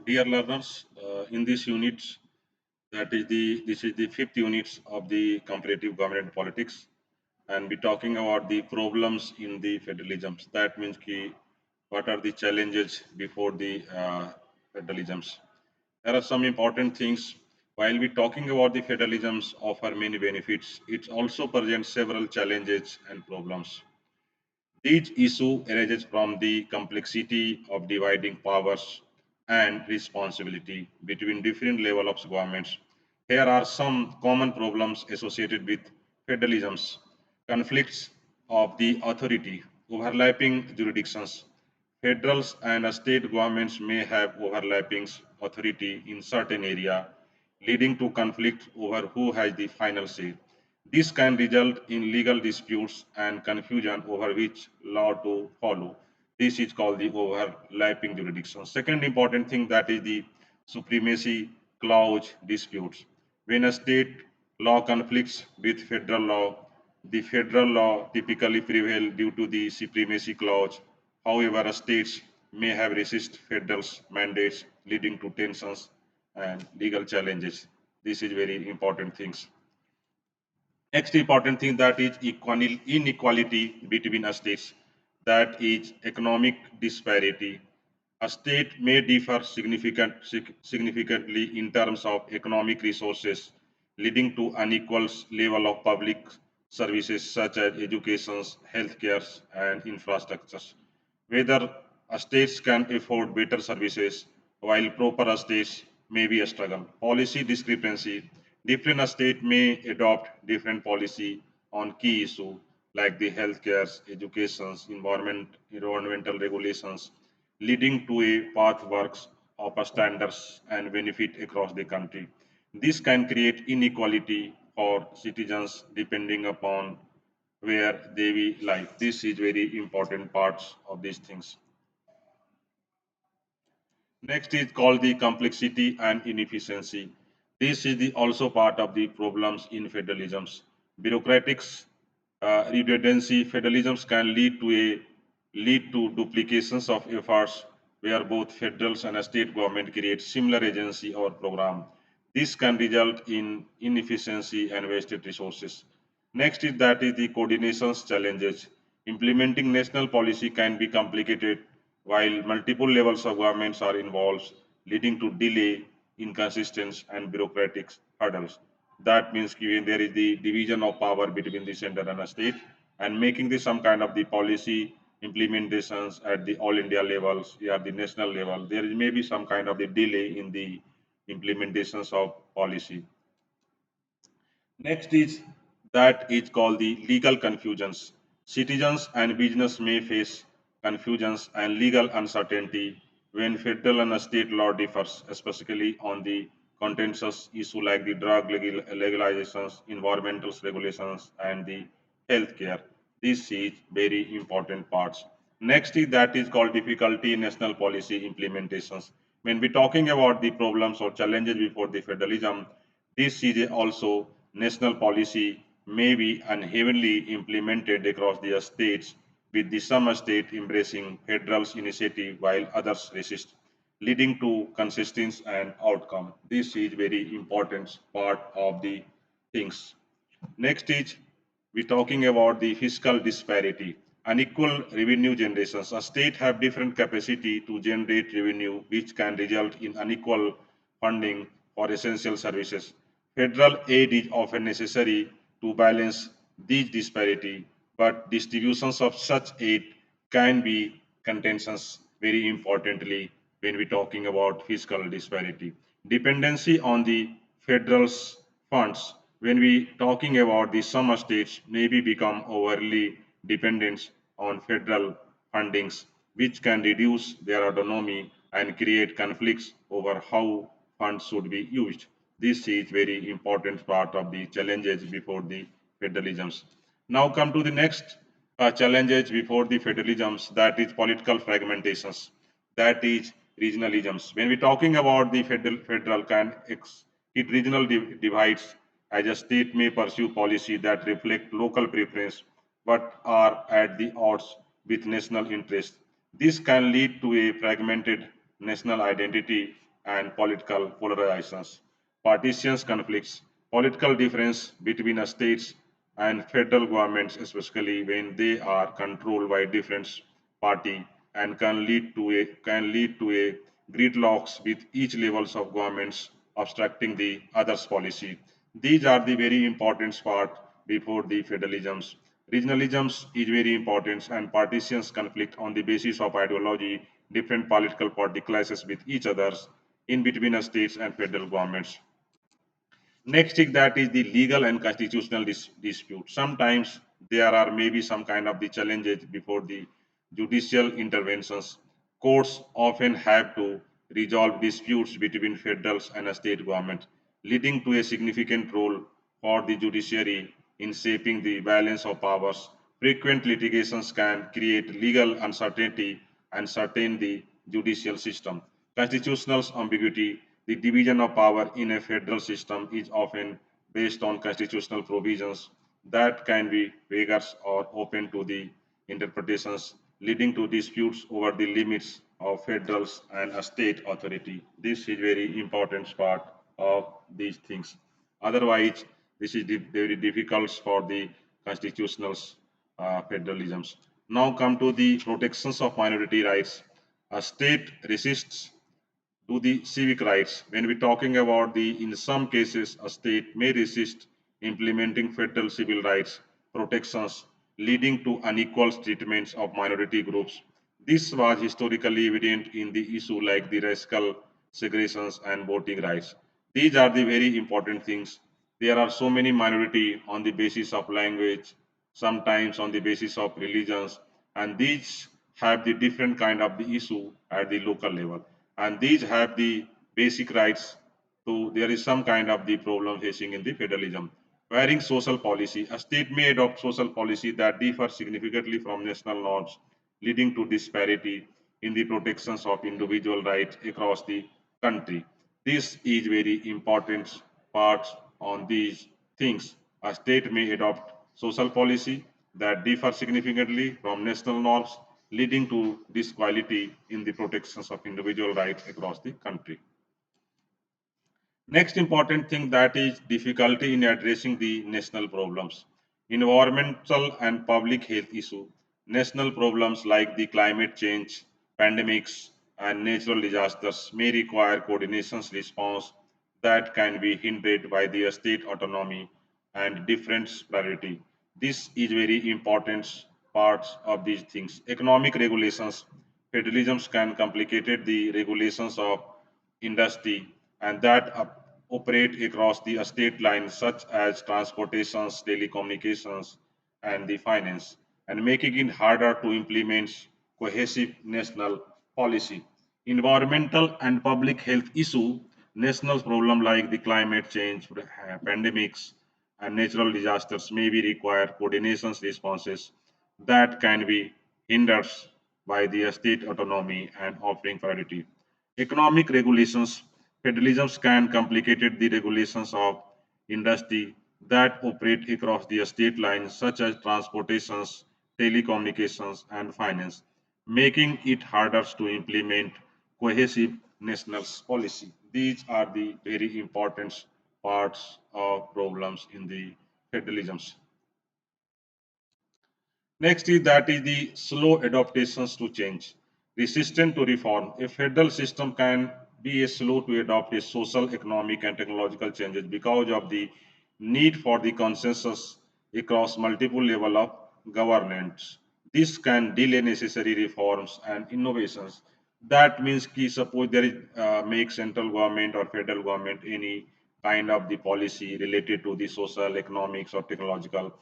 Dear learners, in this unit, this is the fifth unit of the comparative government politics, and we're talking about the problems in the federalisms. That means what are the challenges before the federalisms? There are some important things. While we talking about the federalisms offer many benefits, it also presents several challenges and problems. Each issue arises from the complexity of dividing powers and responsibility between different levels of governments. Here are some common problems associated with federalisms: conflicts of the authority, overlapping jurisdictions. Federals and state governments may have overlapping authority in certain area, leading to conflict over who has the final say. This can result in legal disputes and confusion over which law to follow. This is called the overlapping jurisdiction. Second important thing, that is the supremacy clause disputes. When a state law conflicts with federal law, the federal law typically prevail due to the supremacy clause. However, states may have resist federal mandates, leading to tensions and legal challenges. This is very important things. Next important thing, that is inequality between states, that is economic disparity. A state may differ significantly in terms of economic resources, leading to unequal level of public services such as education, healthcare, and infrastructures. Whether states can afford better services while proper states may be a struggle. Policy discrepancy. Different states may adopt different policy on key issues like the healthcare, education, environmental regulations, leading to a pathworks of standards and benefit across the country. This can create inequality for citizens depending upon where they will live. This is very important parts of these things. Next is called the complexity and inefficiency. This is also part of the problems in federalisms. Bureaucratics, redundancy, federalisms can lead to duplications of efforts where both federal and state government create similar agency or program. This can result in inefficiency and wasted resources. Next is that is the coordinations challenges. Implementing national policy can be complicated while multiple levels of governments are involved, leading to delay, inconsistency, and bureaucratic hurdles. That means given there is the division of power between the center and the state, and making this some kind of the policy implementations at the all India levels, yeah, the national level, there may be some kind of the delay in the implementations of policy. Next is that is called the legal confusions. Citizens and business may face confusions and legal uncertainty when federal and state law differs, especially on the contentious issue like the drug legalizations, environmental regulations, and the healthcare. This is very important parts. Next is that is called difficulty in national policy implementations. When we're talking about the problems or challenges before the federalism, this is also national policy may be unevenly implemented across the states, with the some state embracing federal initiative while others resist, leading to consistency and outcome. This is very important part of the things. Next is we're talking about the fiscal disparity. Unequal revenue generations. A state have different capacity to generate revenue, which can result in unequal funding for essential services. Federal aid is often necessary to balance these disparity, but distributions of such aid can be contentious very importantly when we're talking about fiscal disparity. Dependency on the federal's funds, when we talking about the some states maybe become overly dependent on federal fundings, which can reduce their autonomy and create conflicts over how funds should be used. This is very important part of the challenges before the federalisms. Now come to the next challenges before the federalisms, that is political fragmentations, that is regionalisms. When we're talking about the federal can it regional divides, as a state may pursue policy that reflect local preference but are at the odds with national interest. This can lead to a fragmented national identity, and political polarizations. Partitions conflicts, political difference between states and federal governments, especially when they are controlled by different party, and can lead to a gridlocks with each levels of governments obstructing the others policy. These are the very important part before the federalisms. Regionalisms is very important, and partitions conflict on the basis of ideology. Different political party clashes with each others in between states and federal governments. Next is that is the legal and constitutional dispute. Sometimes there are maybe some kind of the challenges before the judicial interventions. Courts often have to resolve disputes between federal and state government, leading to a significant role for the judiciary in shaping the balance of powers. Frequent litigations can create legal uncertainty and certain the judicial system. Constitutional ambiguity, the division of power in a federal system is often based on constitutional provisions that can be vague or open to the interpretations, leading to disputes over the limits of federal and a state authority. This is very important part of these things. Otherwise, this is very difficult for the constitutional federalisms. Now come to the protections of minority rights. A state resists to the civic rights. When we're talking about in some cases, a state may resist implementing federal civil rights protections, leading to unequal treatments of minority groups. This was historically evident in the issue like the racial segregations and voting rights. These are the very important things. There are so many minority on the basis of language, sometimes on the basis of religions, and these have the different kind of the issue at the local level, and these have the basic rights. So there is some kind of the problem facing in the federalism. Varying social policy, a state may adopt social policy that differ significantly from national norms, leading to disparity in the protections of individual rights across the country. This is very important part on these things. A state may adopt social policy that differ significantly from national norms, leading to disquality in the protections of individual rights across the country. Next important thing that is difficulty in addressing the national problems. Environmental and public health issue. National problems like the climate change, pandemics, and natural disasters may require coordination response that can be hindered by the state autonomy and different priority. This is very important parts of these things. Economic regulations. Federalism can complicate the regulations of industry and that operate across the state lines such as transportations, telecommunications, and the finance, and making it harder to implement cohesive national policy. Environmental and public health issue, national problem like the climate change, pandemics, and natural disasters may be require coordination responses that can be hindered by the state autonomy and offering priority. Economic regulations, federalism can complicate the regulations of industry that operate across the state lines such as transportations, telecommunications, and finance, making it harder to implement cohesive national policy. These are the very important parts of problems in the federalisms. Next is that is the slow adaptations to change. Resistant to reform. A federal system can be a slow to adopt a social, economic, and technological changes because of the need for the consensus across multiple level of governance. This can delay necessary reforms and innovations. That means कि suppose there is make central government or federal government any kind of the policy related to the social, economics, or technological,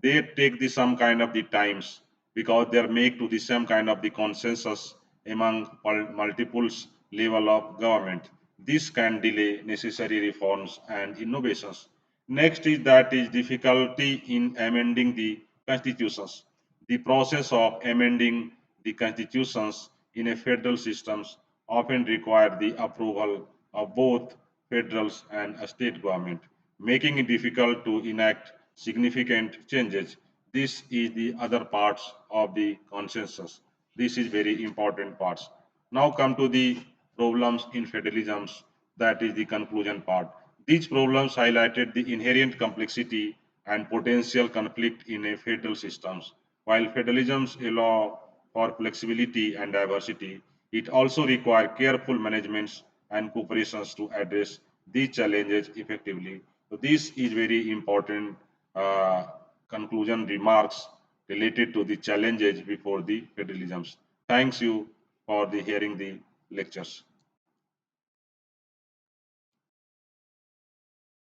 they take the some kind of the times because they are make to the same kind of the consensus among multiple level of government. This can delay necessary reforms and innovations. Next is that is difficulty in amending the constitutions. The process of amending the constitutions in a federal systems often require the approval of both federal and a state government, making it difficult to enact significant changes. This is the other parts of the consensus. This is very important parts. Now come to the problems in federalisms. That is the conclusion part. These problems highlighted the inherent complexity and potential conflict in a federal systems. While federalisms allow for flexibility and diversity, it also requires careful management and cooperations to address these challenges effectively. So this is very important uh, conclusion remarks related to the challenges before the federalisms. Thanks you for the hearing the lectures.